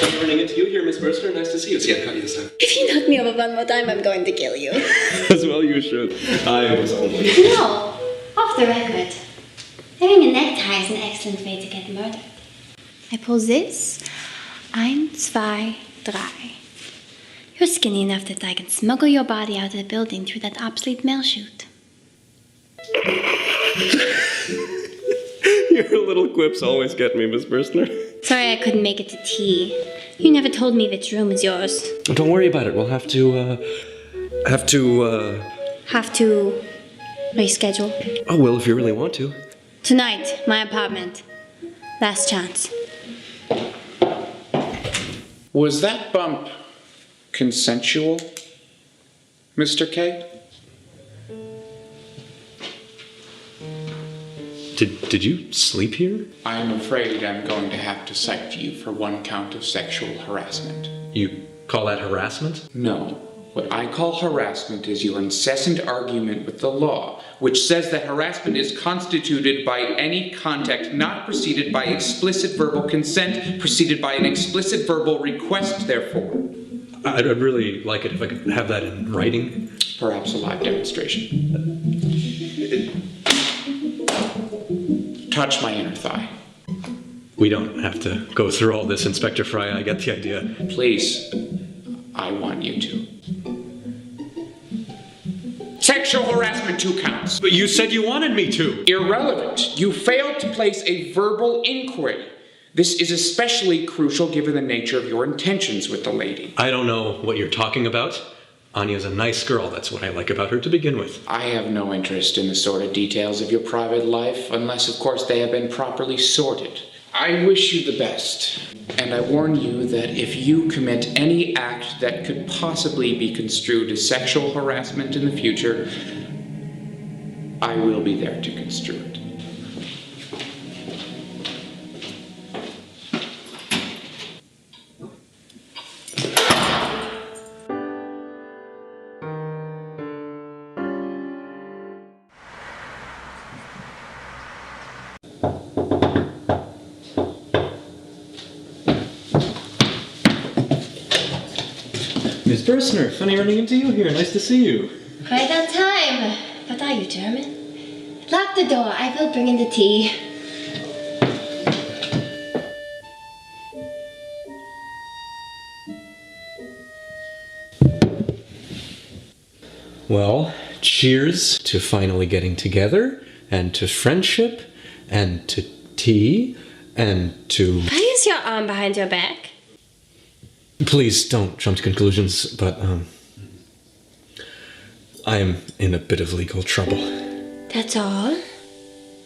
Funny running into you here, Miss Burstner. Nice to see you. See, I caught you this time. If you knock me over one more time, I'm going to kill you. As well you should. I was only... No, off the record. Wearing a necktie is an excellent way to get murdered. I pull this. 1, 2, 3. You're skinny enough that I can smuggle your body out of the building through that obsolete mail chute. Your little quips always get me, Miss Burstner. Sorry I couldn't make it to tea. You never told me which room is yours. Don't worry about it. We'll have to reschedule? Oh, well, if you really want to. Tonight, my apartment. Last chance. Was that bump consensual, Mr. K? Did you sleep here? I'm afraid I'm going to have to cite you for 1 count of sexual harassment. You call that harassment? No. What I call harassment is your incessant argument with the law, which says that harassment is constituted by any contact not preceded by explicit verbal consent, preceded by an explicit verbal request, therefore. I'd really like it if I could have that in writing. Perhaps a live demonstration. Touch my inner thigh. We don't have to go through all this, Inspector Freie. I get the idea. Please, I want you to. Sexual harassment, 2 counts. But you said you wanted me to. Irrelevant. You failed to place a verbal inquiry. This is especially crucial given the nature of your intentions with the lady. I don't know what you're talking about. Anya's a nice girl. That's what I like about her to begin with. I have no interest in the sordid details of your private life, unless, of course, they have been properly sorted. I wish you the best, and I warn you that if you commit any act that could possibly be construed as sexual harassment in the future, I will be there to construe it. Miss Burstner, funny running into you here. Nice to see you. Right on time. But are you German? Lock the door. I will bring in the tea. Well, cheers to finally getting together, and to friendship, and to tea, and to... Why is your arm behind your back? Please don't jump to conclusions, but, I'm in a bit of legal trouble. That's all?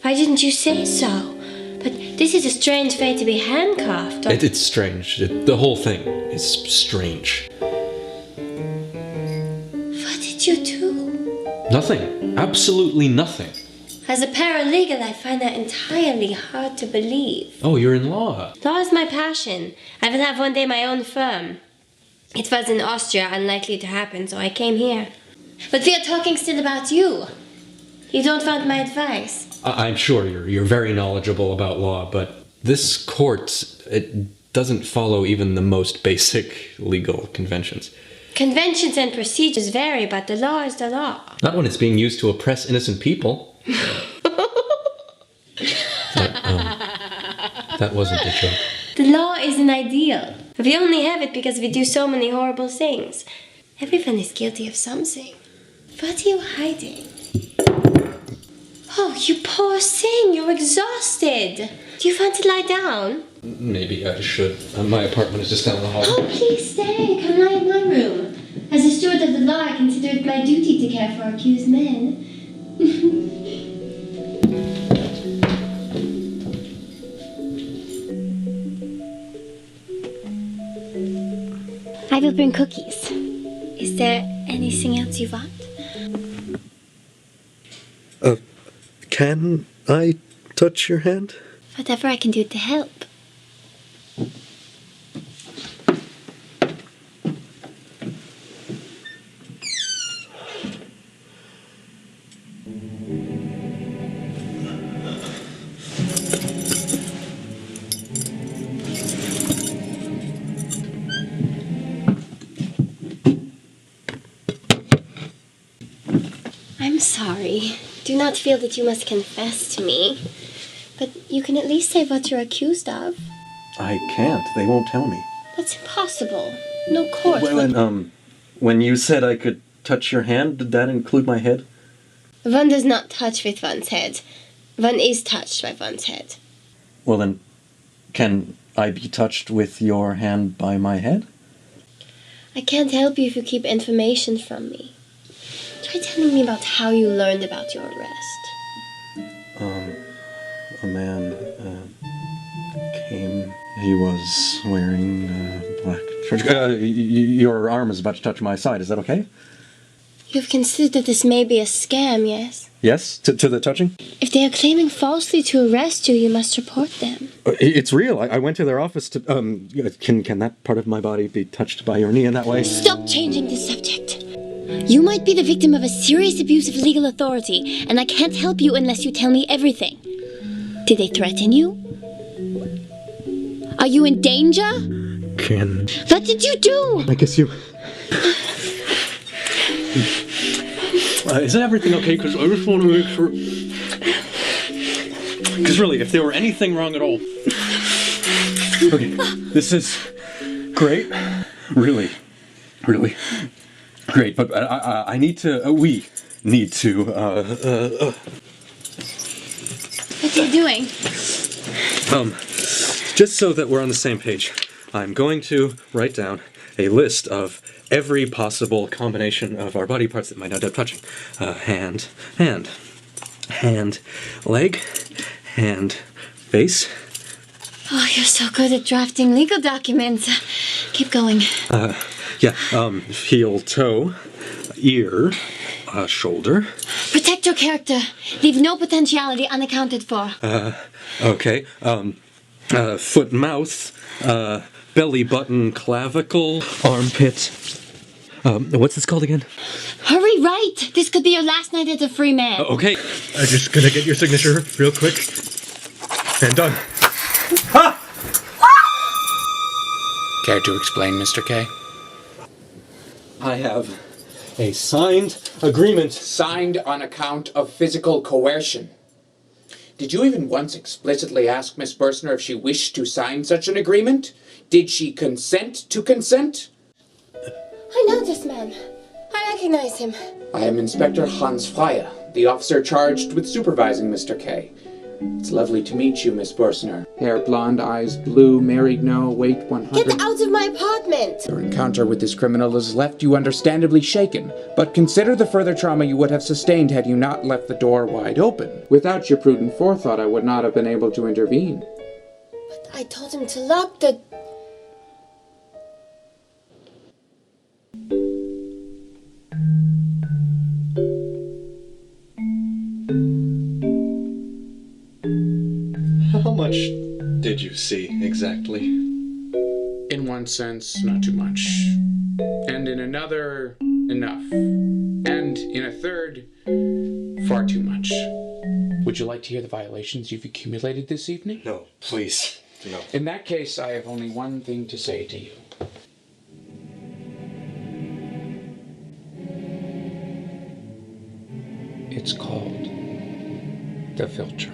Why didn't you say so? But this is a strange way to be handcuffed. It's strange. The whole thing is strange. What did you do? Nothing. Absolutely nothing. As a paralegal, I find that entirely hard to believe. Oh, you're in law. Law is my passion. I will have one day my own firm. It was in Austria, unlikely to happen, so I came here. But we are talking still about you. You don't want my advice. I'm sure you're very knowledgeable about law, but this court, it doesn't follow even the most basic legal conventions. Conventions and procedures vary, but the law is the law. Not when it's being used to oppress innocent people. That wasn't a joke. The law is an ideal. We only have it because we do so many horrible things. Everyone is guilty of something. What are you hiding? Oh, you poor thing. You're exhausted. Do you want to lie down? Maybe I should. My apartment is just down the hall. Oh, please stay. Come lie in my room. As a steward of the law, I consider it my duty to care for accused men. I will bring cookies. Is there anything else you want? Can I touch your hand? Whatever I can do to help. sorry. Do not feel that you must confess to me. But you can at least say what you're accused of. I can't. They won't tell me. That's impossible. No court When you said I could touch your hand, did that include my head? One does not touch with one's head. One is touched by one's head. Well then, can I be touched with your hand by my head? I can't help you if you keep information from me. Try telling me about how you learned about your arrest. A man came. He was wearing black. Your arm is about to touch my side. Is that okay? You've considered that this may be a scam, yes? Yes, to the touching? If they are claiming falsely to arrest you, you must report them. It's real. I went to their office to... Can that part of my body be touched by your knee in that way? Stop changing the subject. You might be the victim of a serious abuse of legal authority, and I can't help you unless you tell me everything. Did they threaten you? Are you in danger? What did you do? I guess you... Is everything okay? Because I just want to make sure... Because really, if there were anything wrong at all... Okay, this is great. Really great. But I need to... we need to... What are you doing? Just so that we're on the same page, I'm going to write down a list of every possible combination of our body parts that might end up touching. Hand, leg, hand, face. Oh, you're so good at drafting legal documents. Keep going. Heel, toe, ear, shoulder. Protect your character. Leave no potentiality unaccounted for. Okay. Foot, mouth, belly button, clavicle, armpit. What's this called again? Hurry, write! This could be your last night as a free man. Okay. I'm just gonna get your signature real quick. And done. Care to explain, Mr. K? I have a signed agreement. Signed on account of physical coercion. Did you even once explicitly ask Miss Burstner if she wished to sign such an agreement? Did she consent to consent? I know this man. I recognize him. I am Inspector Freie, the officer charged with supervising Mr. K. It's lovely to meet you, Miss Burstner. Hair blonde, eyes blue, married, no, weight 100... Get out of my apartment! Your encounter with this criminal has left you understandably shaken, but consider the further trauma you would have sustained had you not left the door wide open. Without your prudent forethought, I would not have been able to intervene. But I told him to lock the... How much did you see exactly? In one sense, not too much. And in another, enough. And in a third, far too much. Would you like to hear the violations you've accumulated this evening? No, please. No. In that case, I have only one thing to say to you. It's called the filter.